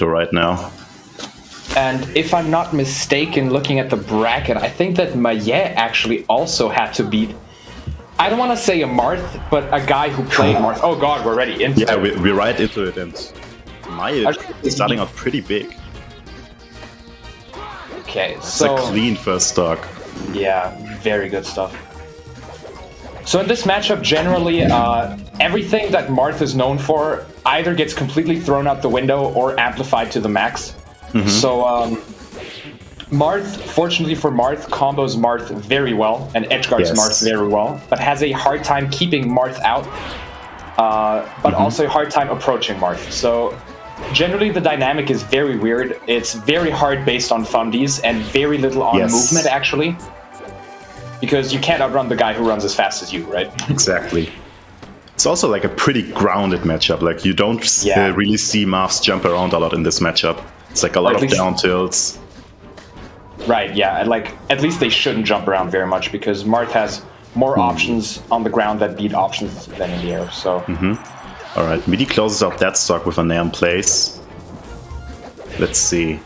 right now. And if I'm not mistaken, looking at the bracket, I think that Mahie actually also had to beat, I don't want to say a Marth, but a guy who played Marth. Oh god, we're already into it. Yeah, we're right into it, and Mahie is starting out pretty big. Okay, It's so a clean first stock. yeah, very good stuff. So in this matchup, generally, everything that Marth is known for either gets completely thrown out the window or amplified to the max. So Marth, fortunately for Marth, combos Marth very well and edgeguards Marth very well, but has a hard time keeping Marth out, but also a hard time approaching Marth. So generally the dynamic is very weird. It's very hard based on fundies and very little on movement, actually. Because you can't outrun the guy who runs as fast as you, right? Exactly. It's also like a pretty grounded matchup. Like you don't really see Marths jump around a lot in this matchup. It's like a lot of down tilts. Right, yeah. And like at least they shouldn't jump around very much because Marth has more options on the ground that beat options than in the air. So Alright, Meady closes out that stock with a nair in place. Let's see.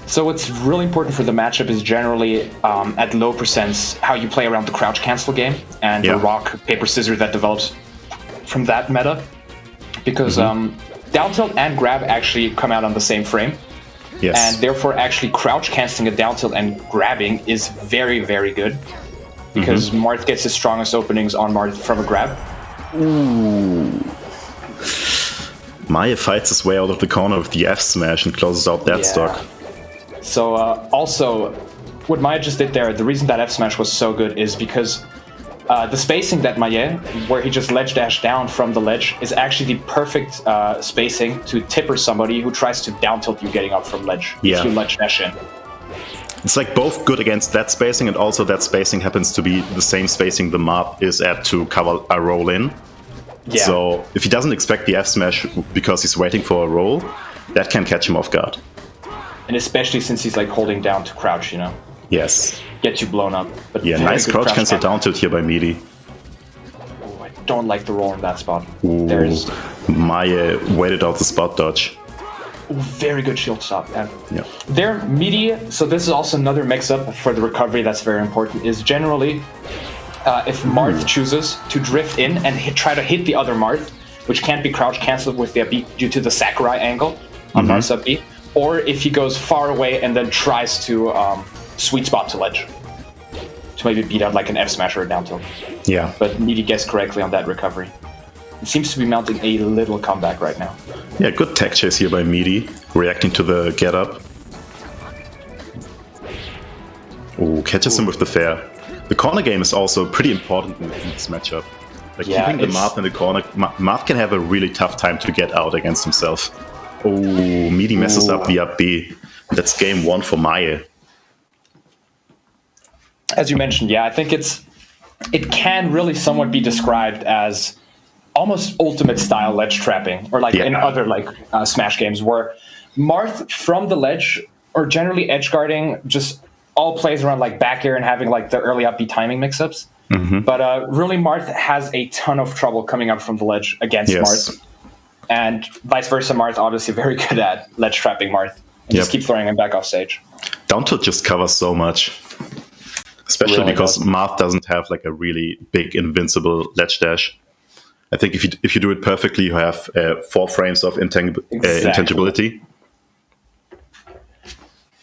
So what's really important for the matchup is generally at low percents how you play around the crouch cancel game and the rock, paper, scissors that develops from that meta. Because down tilt and grab actually come out on the same frame. And therefore actually crouch canceling a down tilt and grabbing is very, very good. Because Marth gets his strongest openings on Marth from a grab. Ooh. Mahie fights his way out of the corner with the F smash and closes out that stock. So also, what Mahie just did there, the reason that F smash was so good is because the spacing that Mahie, where he just ledge dash down from the ledge, is actually the perfect spacing to tipper somebody who tries to down tilt you getting up from ledge if you ledge dash in. It's like both good against that spacing, and also that spacing happens to be the same spacing the Marth is at to cover a roll in. So if he doesn't expect the F smash because he's waiting for a roll, that can catch him off guard. And especially since he's like holding down to crouch, you know. Yes. Gets you blown up. But nice crouch cancel down tilt here by Meady. Oh, I don't like the roll in that spot. Ooh, there's Mahie waited out the spot dodge. Ooh, very good shield stop. There, Meady, so this is also another mix-up for the recovery that's very important, is generally if Marth chooses to drift in and try to hit the other Marth, which can't be crouch cancelled with their B due to the Sakurai angle on Marth's up B, or if he goes far away and then tries to sweet spot to ledge to maybe beat out like an F smash or a down tilt. But Meady guessed correctly on that recovery. It seems to be mounting a little comeback right now. Yeah, good tech chase here by Meady, reacting to the get up. Oh, catches him with the fair. The corner game is also pretty important in this matchup. Like keeping the Marth in the corner, Marth can have a really tough time to get out against himself. Oh, Meady messes up the up B. That's game one for Mahie. As you mentioned, I think it can really somewhat be described as almost ultimate style ledge trapping, or like in other like Smash games where Marth from the ledge or generally edge guarding just all plays around like back air and having like the early up B timing mix-ups. But really Marth has a ton of trouble coming up from the ledge against Marth. And vice versa, Marth obviously very good at ledge trapping Marth. And just keep throwing him back off stage. Down tilt just covers so much. Especially really because Marth doesn't have like a really big invincible ledge dash. I think if you do it perfectly, you have 4 frames of intangibility.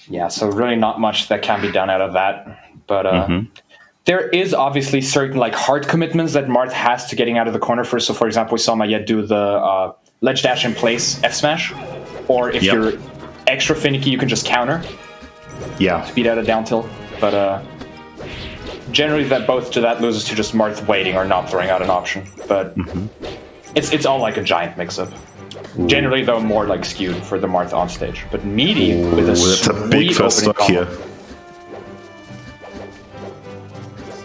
Yeah, so really not much that can be done out of that. But there is obviously certain like hard commitments that Marth has to getting out of the corner first. So for example, we saw Mahie do the ledge dash in place F smash. Or if you're extra finicky, you can just counter. To beat out a down tilt. But generally that loses to just Marth waiting or not throwing out an option. But it's all like a giant mix-up. Generally, though, more like skewed for the Marth on stage. But Meady with that's a big first stock here.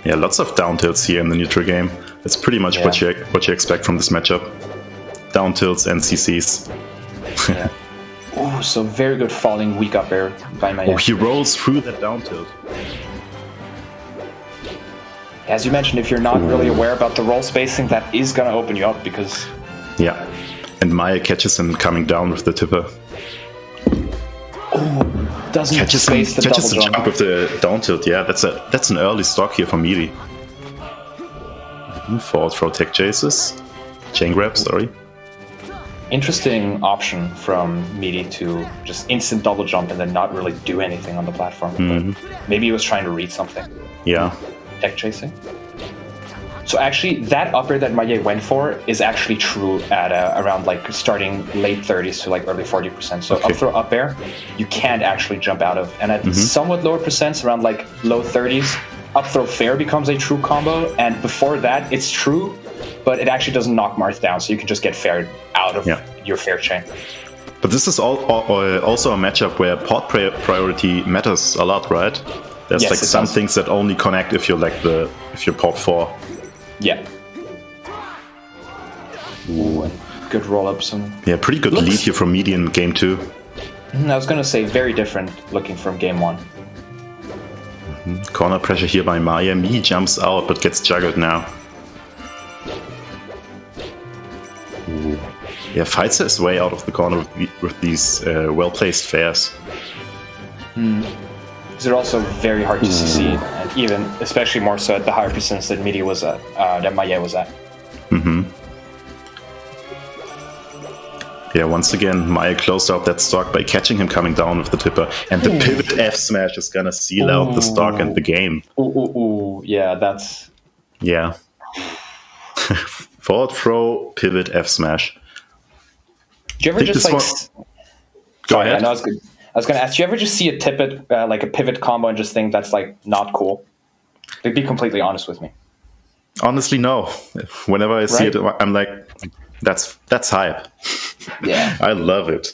Yeah, lots of down tilts here in the neutral game. That's pretty much what you expect from this matchup. Down tilts and CCs. Oh, so very good falling weak up air by Mahie. Oh, he rolls through that down tilt. As you mentioned, if you're not really aware about the roll spacing, that is going to open you up because... And Mahie catches him coming down with the tipper. Oh, doesn't catches the jump with the down tilt. Yeah, that's an early stock here for Meady. Forward throw tech chases. Chain grab, sorry. Interesting option from Meady to just instant double jump and then not really do anything on the platform. Maybe he was trying to read something. Yeah. Tech chasing. So actually, that up air that Mahie went for is actually true at around like starting late 30s to like early 40%. So up throw up air, you can't actually jump out of. And at somewhat lower percents, around like low 30s, up throw fair becomes a true combo. And before that, it's true, but it actually doesn't knock Marth down. So you can just get fair out of your fair chain. But this is also a matchup where pot priority matters a lot, right? There's like some things that only connect if you're pot 4. Yeah. Ooh, good roll-ups. Yeah, pretty good lead here from Meady in game 2. I was going to say very different looking from game 1. Corner pressure here by Mahie. Meady jumps out but gets juggled now. Ooh. Yeah, fights his way out of the corner with these well-placed fairs. They're also very hard to succeed, and even, especially more so at the higher percents that Meady was at, that Mahie was at. Yeah, once again, Mahie closed out that stock by catching him coming down with the tipper, and the pivot F smash is gonna seal out the stock and the game. Yeah, that's... Yeah. Forward throw, pivot F smash. Do you ever just like... Go ahead. I was going to ask, do you ever just see a tippet, like a pivot combo, and just think that's like not cool? Like, be completely honest with me. Honestly, no. Whenever I see it, I'm like, that's hype. Yeah, I love it.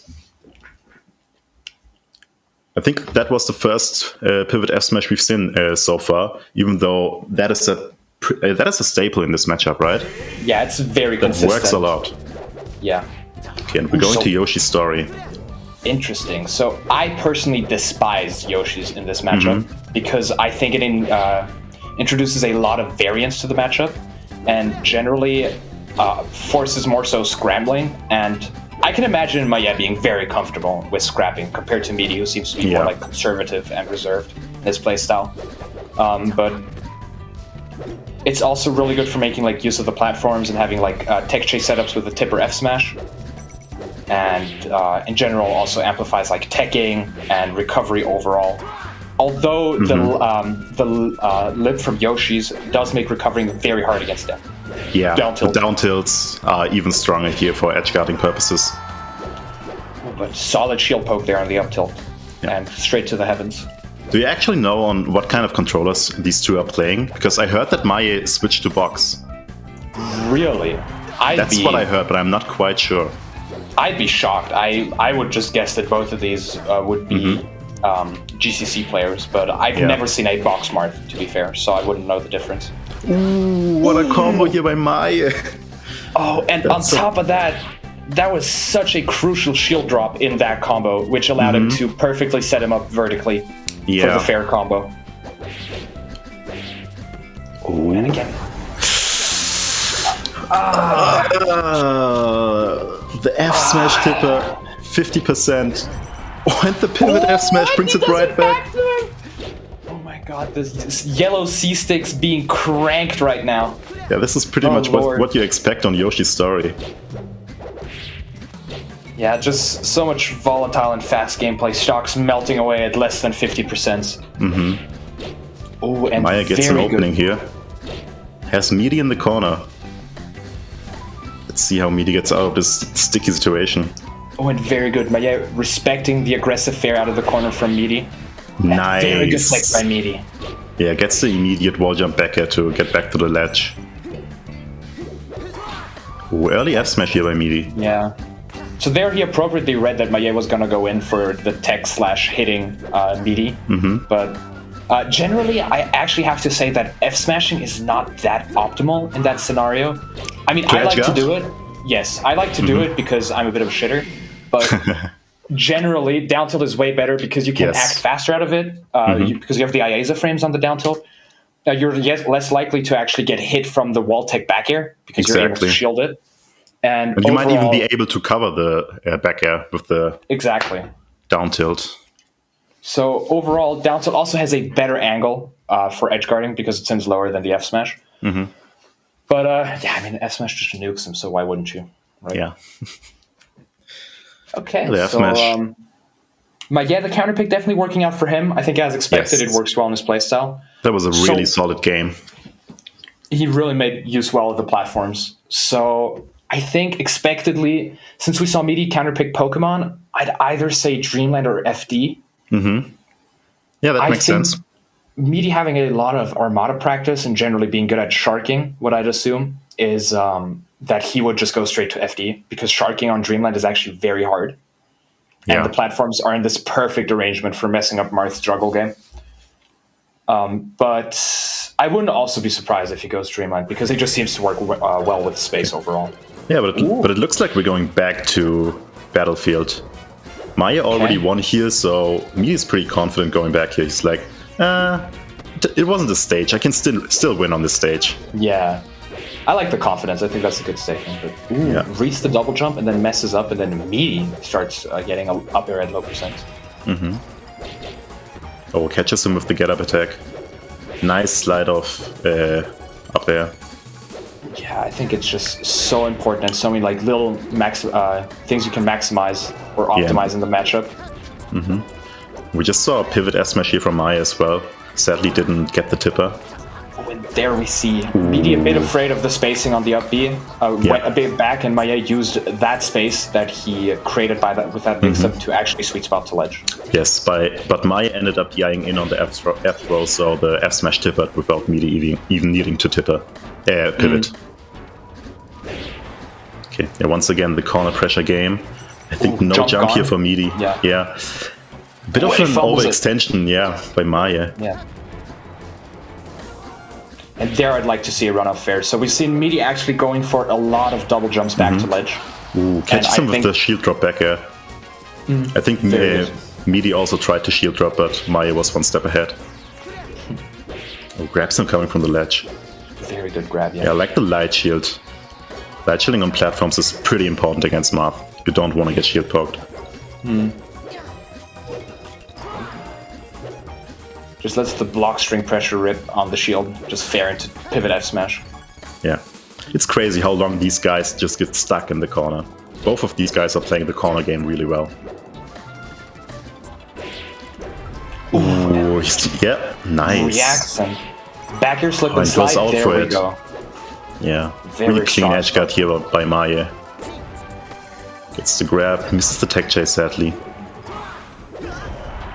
I think that was the first pivot F smash we've seen so far. Even though that is a staple in this matchup, right? Yeah, it's very consistent. It works a lot. Yeah. Okay, and we're going to Yoshi's story. Interesting. So I personally despise Yoshi's in this matchup because I think it introduces a lot of variance to the matchup and generally forces more so scrambling. And I can imagine Mahie being very comfortable with scrapping compared to Meady, who seems to be more like conservative and reserved in his playstyle. But it's also really good for making like use of the platforms and having like tech chase setups with the tipper F smash. And in general also amplifies like teching and recovery overall. Although the lip from Yoshi's does make recovering very hard against them. Yeah, the down tilts are even stronger here for edge guarding purposes. But solid shield poke there on the up tilt and straight to the heavens. Do you actually know on what kind of controllers these two are playing? Because I heard that Mahie switched to box. Really? That's what I heard, but I'm not quite sure. I'd be shocked. I would just guess that both of these would be GCC players, but I've never seen a box Marth, to be fair, so I wouldn't know the difference. Ooh, what a combo here by Mahie. Oh, and on top of that, that was such a crucial shield drop in that combo, which allowed him to perfectly set him up vertically for the fair combo. Oh, and again. The F smash tipper, 50%. Oh, and the pivot F smash brings it right back. Oh my god, this yellow C-sticks being cranked right now. Yeah, this is pretty much what you expect on Yoshi's story. Yeah, just so much volatile and fast gameplay. Stocks melting away at less than 50%. Oh, and Mahie gets an opening here. Has Meady in the corner. Let's see how Meady gets out of this sticky situation. Oh, and very good. Mahie respecting the aggressive fair out of the corner from Meady. Nice. Very good flick by Meady. Yeah, gets the immediate wall jump back here to get back to the ledge. Ooh, early F smash here by Meady. Yeah. So there he appropriately read that Mahie was going to go in for the tech / hitting Meady. But generally, I actually have to say that F smashing is not that optimal in that scenario. I mean, I like to do it. Yes, I like to do it because I'm a bit of a shitter. But generally, down tilt is way better because you can act faster out of it. Because you have the IASA frames on the down tilt. You're less likely to actually get hit from the wall tech back air because you're able to shield it. And you overall, might even be able to cover the back air with the down tilt. So overall, down tilt also has a better angle for edge guarding because it sends lower than the F smash. Mm-hmm. But yeah, I mean, F smash just nukes him, so why wouldn't you? Right? Yeah. Okay, the F smash. The counter pick definitely working out for him. I think as expected, It works well in his playstyle. That was a really solid game. He really made use well of the platforms. So I think expectedly, since we saw Meady counterpick Pokemon, I'd either say Dreamland or FD. Mm-hmm. Yeah, that makes sense. Meady having a lot of Armada practice and generally being good at sharking, what I'd assume is that he would just go straight to FD because sharking on Dreamland is actually very hard. And the platforms are in this perfect arrangement for messing up Marth's juggle game. But I wouldn't also be surprised if he goes Dreamland because he just seems to work well with space overall. Yeah, but it looks like we're going back to Battlefield. Mahie already won here, so Meady is pretty confident going back here. He's like, it wasn't a stage. I can still win on this stage. Yeah. I like the confidence. I think that's a good statement. But reads the double jump and then messes up, and then Meady starts getting up air at low percent. Mm-hmm. Oh, catches him with the get up attack. Nice slide off up air. Yeah, I think it's just so important and so many like little things you can maximize or optimize in the matchup. Mm-hmm. We just saw a pivot S smash here from Mahie as well. Sadly, didn't get the tipper. And there we see Meady a bit afraid of the spacing on the up B. Went a bit back, and Mahie used that space that he created with that mix-up to actually sweet spot to ledge. Yes, but Mahie ended up DIing in on the F throw, so the F smash tippered without Meady even needing to pivot. Okay, once again the corner pressure game. I think no jump here for Meady. Yeah. Bit of an overextension, by Mahie. Yeah. And there I'd like to see a run-off fair. So we've seen Meady actually going for a lot of double jumps back to ledge. Ooh, catches him with the shield drop back air. I think Meady also tried to shield drop, but Mahie was one step ahead. Oh, grabs him coming from the ledge. Very good grab, Yeah, I like the light shield. Light shielding on platforms is pretty important against Marth. You don't want to get shield poked. Just lets the block string pressure rip on the shield, just fair into pivot F smash. Yeah. It's crazy how long these guys just get stuck in the corner. Both of these guys are playing the corner game really well. Ooh, nice. Reacts and back air slip and slide, there we go. Yeah, really clean edge guard here by Mahie. Gets the grab, misses the tech chase sadly.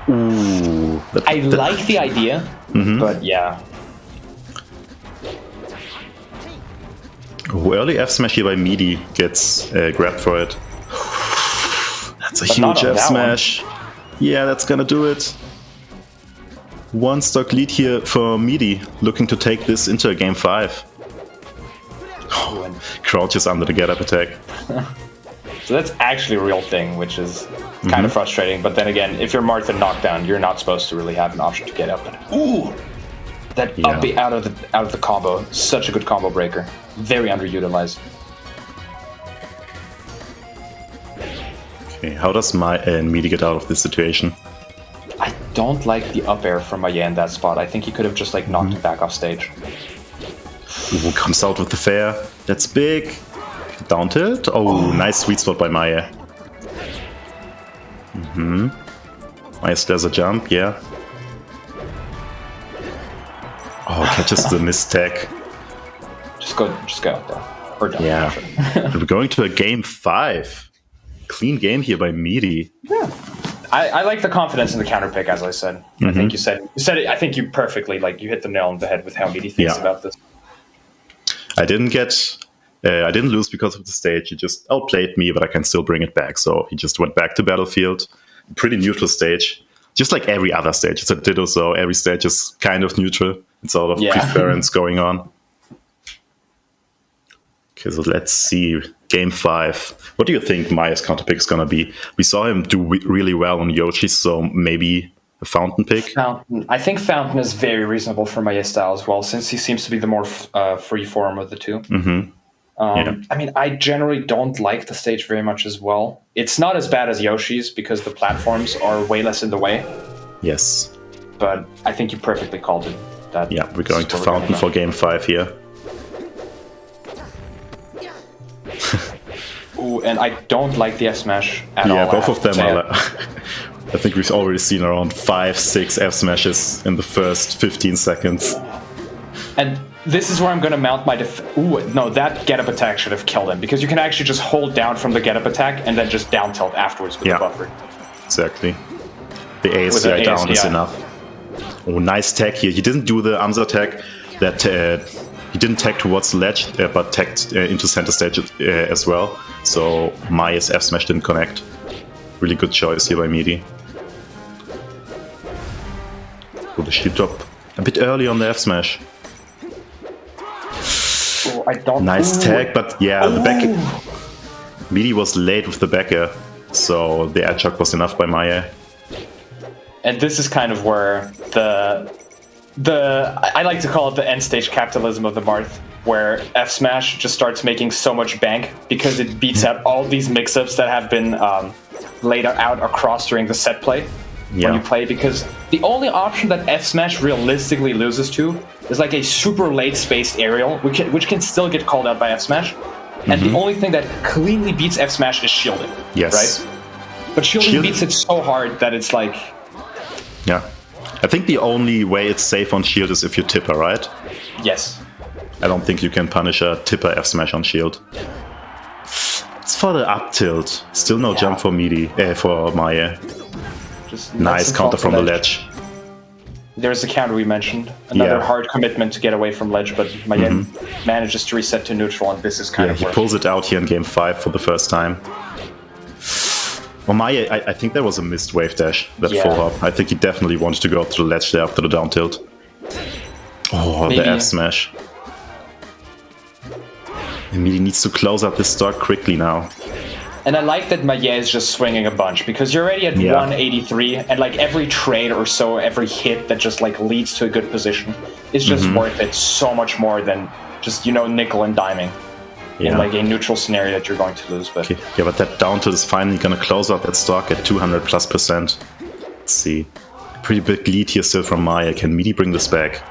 Ooh, I like the idea, but yeah. Oh, early F smash here by Meady gets grabbed for it. That's a huge F smash. Yeah, that's gonna do it. One stock lead here for Meady, looking to take this into a game 5. Crouches under the get up attack. So that's actually a real thing, which is kind of frustrating. But then again, if you're marked and knocked down, you're not supposed to really have an option to get up. Ooh, that up B out of the combo, such a good combo breaker. Very underutilized. Okay, how does Meady get out of this situation? I don't like the up air from Mahie in that spot. I think he could have just like knocked him back off stage. Ooh, comes out with the fair. That's big. Down tilt. Oh, nice sweet spot by Mahie. Nice, there's a jump, yeah. Oh, catches the missed tech. Just go out there. Or down. Yeah. We're going to a game 5. Clean game here by Meady. Yeah. I like the confidence in the counter pick, as I said. I think you said it. I think you perfectly you hit the nail on the head with how Meady thinks about this. I didn't lose because of the stage. He just outplayed me, but I can still bring it back. So he just went back to Battlefield. Pretty neutral stage, just like every other stage. It's a ditto, so every stage is kind of neutral. It's all of preference going on. Okay, so let's see. Game 5. What do you think Mahie's counter pick is going to be? We saw him do really well on Yoshi, so maybe a Fountain pick? Fountain. I think Fountain is very reasonable for Mahie's style as well, since he seems to be the more free form of the two. I mean, I generally don't like the stage very much as well. It's not as bad as Yoshi's because the platforms are way less in the way. Yes. But I think you perfectly called it. Yeah, we're going to Fountain for Game 5 here. Ooh, and I don't like the F smash at all. Yeah, both of them are. I think we've already seen around 5-6 F smashes in the first 15 seconds. And this is where I'm going to mount my Ooh, no, that get-up attack should have killed him, because you can actually just hold down from the get-up attack and then just down tilt afterwards with the buffer. Exactly. The ASCI down is enough. Oh, nice tag here. He didn't do the Amsa tag. That he didn't tag towards the ledge, but tagged into center stage as well. So Mahie's F smash didn't connect. Really good choice here by Meady. Oh, the shield drop a bit early on the F smash. Oh, I don't. Nice tag, but yeah, the back. Meady was late with the back air, so the air chuck was enough by Mahie. And this is kind of where I like to call it the end stage capitalism of the Marth, where F smash just starts making so much bank because it beats out all these mix-ups that have been laid out across during the set play when you play, because the only option that F smash realistically loses to is like a super late spaced aerial, which can still get called out by F smash. And the only thing that cleanly beats F smash is shielding. Yes. Right? But shielding beats it so hard that it's like... Yeah. I think the only way it's safe on shield is if you tipper, right? Yes. I don't think you can punish a tipper F smash on shield. It's for the up tilt. Still no jump for Meady, for Mahie. Just nice counter from the ledge. There's the counter we mentioned. Another hard commitment to get away from ledge, but Mahie manages to reset to neutral, and this is kind of he pulls it out here in game 5 for the first time. Well, Mahie, I think there was a missed wave dash, that full hop. I think he definitely wanted to go to the ledge there after the down tilt. Oh, the F smash. Meady needs to close up this stock quickly now. And I like that Mahie is just swinging a bunch, because you're already at 183, and like every trade or so, every hit that just like leads to a good position is just worth it so much more than just, you know, nickel and diming in like a neutral scenario that you're going to lose. But yeah, but that down tilt is finally going to close out that stock at 200+%. Let's see. Pretty big lead here still from Mahie. Can Meady bring this back?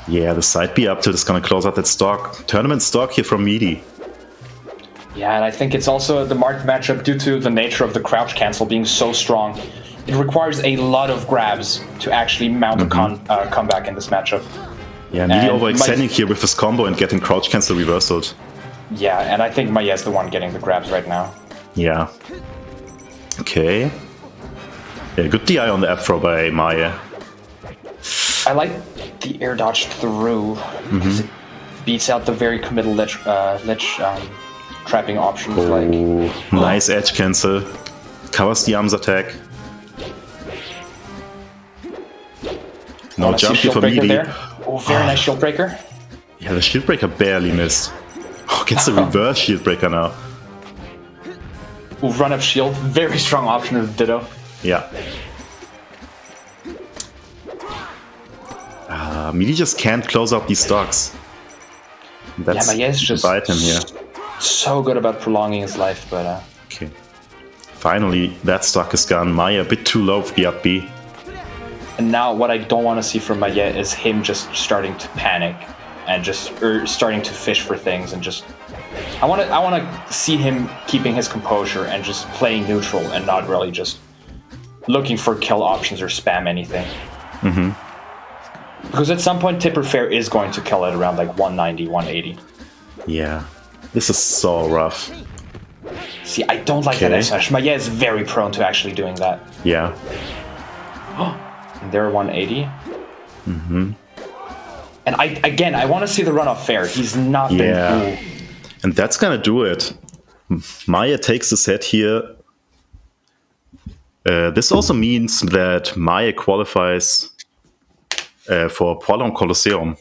Yeah, the side B up tilt is going to close out that stock. Tournament stock here from Meady. Yeah, and I think it's also the Marth matchup, due to the nature of the crouch cancel being so strong. It requires a lot of grabs to actually mount a comeback in this matchup. Yeah, Meady overextending here with his combo and getting crouch cancel reversaled. Yeah, and I think Mahie is the one getting the grabs right now. Yeah. Okay. Yeah, good DI on the F throw by Mahie. I like the air dodge through, because it beats out the very committal ledge trapping options. Nice edge cancel. Covers the arms attack. No jump here for Meady. Oh, very nice shield breaker. Yeah, the shield breaker barely missed. Oh, gets the reverse shield breaker now. Ooh, run up shield. Very strong option of Ditto. Yeah. Meady just can't close out these stocks. That's Mahie is just bite him here. So good about prolonging his life, but okay. Finally, that stock is gone. Mahie a bit too low for the up B. And now what I don't want to see from Mahie is him just starting to panic and just starting to fish for things, and just I want to see him keeping his composure and just playing neutral and not really just looking for kill options or spam anything. Because at some point Tipper Fair is going to kill it around like 190, 180. Yeah. This is so rough. See, I don't like that S-Smash. Mahie is very prone to actually doing that. Yeah. And they're 180. And I want to see the runoff fair. He's not been cool. And that's gonna do it. Mahie takes the set here. This also means that Mahie qualifies for Prolong Colosseum.